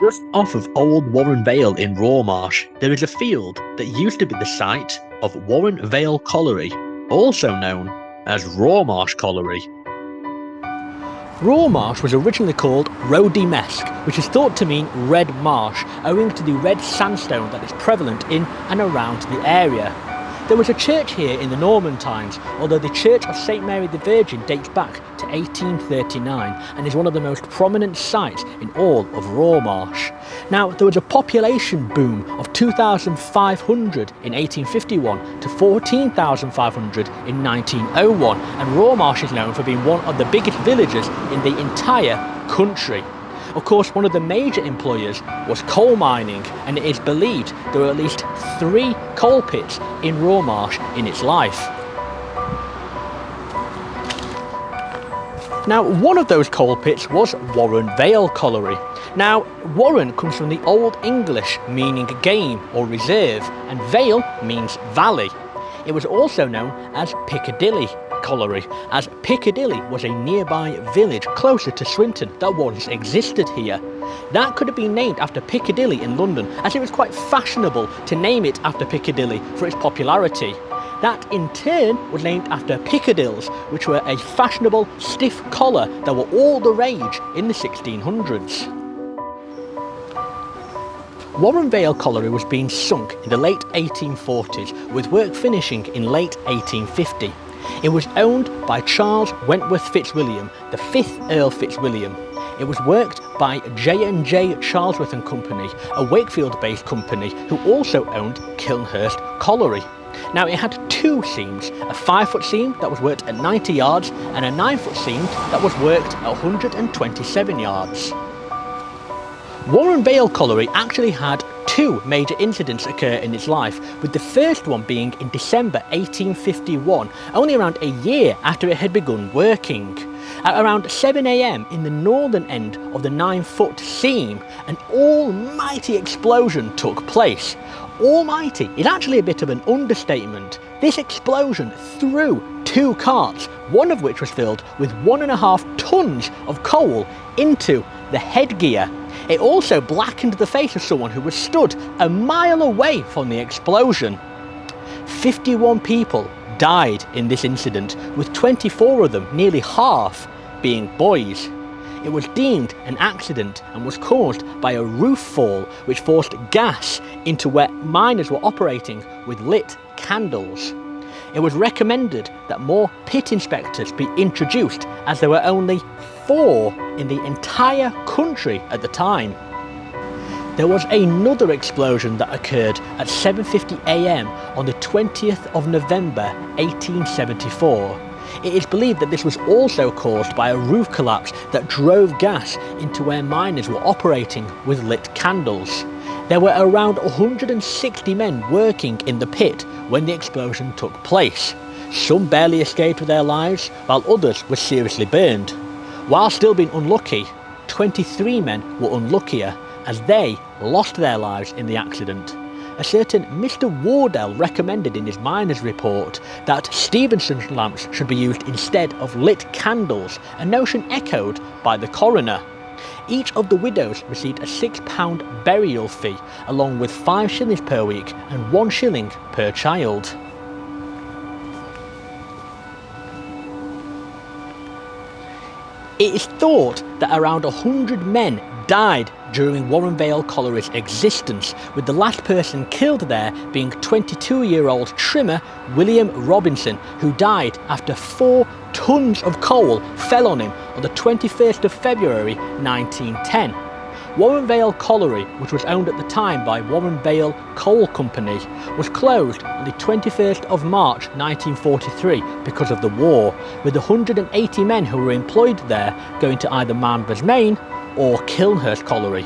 Just off of Old Warren Vale in Rawmarsh, there is a field that used to be the site of Warren Vale Colliery, also known as Rawmarsh Colliery. Rawmarsh was originally called Rhodymesque, which is thought to mean red marsh, owing to the red sandstone that is prevalent in and around the area. There was a church here in the Norman times, although the Church of St Mary the Virgin dates back to 1839 and is one of the most prominent sites in all of Rawmarsh. Now, there was a population boom of 2,500 in 1851 to 14,500 in 1901, and Rawmarsh is known for being one of the biggest villages in the entire country. Of course, one of the major employers was coal mining, and it is believed there were at least 3 coal pits in Rawmarsh in its life. Now, one of those coal pits was Warren Vale Colliery. Now, Warren comes from the Old English meaning game or reserve, and Vale means valley. It was also known as Picadilly Colliery, as Picadilly was a nearby village closer to Swinton that once existed here. That could have been named after Piccadilly in London, as it was quite fashionable to name it after Piccadilly for its popularity. That in turn was named after Pickadilles, which were a fashionable stiff collar that were all the rage in the 1600s. Warren Vale Colliery was being sunk in the late 1840s, with work finishing in late 1850. It was owned by Charles Wentworth Fitzwilliam, the 5th Earl Fitzwilliam. It was worked by J&J Charlesworth and Company, a Wakefield-based company who also owned Kilnhurst Colliery. Now, it had 2 seams, a 5-foot seam that was worked at 90 yards and a 9-foot seam that was worked at 127 yards. Warren Vale Colliery actually had 2 major incidents occur in its life, with the first one being in December 1851, only around a year after it had begun working. At around 7 AM in the northern end of the 9-foot seam, an almighty explosion took place. Almighty is actually a bit of an understatement. This explosion threw 2 carts, one of which was filled with 1.5 tons of coal, into the headgear. It also blackened the face of someone who was stood a mile away from the explosion. 51 people died in this incident, with 24 of them, nearly half, being boys. It was deemed an accident and was caused by a roof fall which forced gas into where miners were operating with lit candles. It was recommended that more pit inspectors be introduced, as there were only 4 in the entire country at the time. There was another explosion that occurred at 7:50 AM on the 20th of November 1874. It is believed that this was also caused by a roof collapse that drove gas into where miners were operating with lit candles. There were around 160 men working in the pit when the explosion took place. Some barely escaped with their lives, while others were seriously burned. While still being unlucky, 23 men were unluckier, as they lost their lives in the accident. A certain Mr. Wardell recommended in his miner's report that Stevenson's lamps should be used instead of lit candles, a notion echoed by the coroner. Each of the widows received a £6 burial fee, along with 5 shillings per week and 1 shilling per child. It is thought that around 100 men died during Warren Vale Colliery's existence, with the last person killed there being 22-year-old trimmer William Robinson, who died after 4 tons of coal fell on him on the 21st of February 1910. Warren Vale Colliery, which was owned at the time by Warren Vale Coal Company, was closed on the 21st of March 1943 because of the war, with 180 men who were employed there going to either Manvers Main or Kilnhurst Colliery.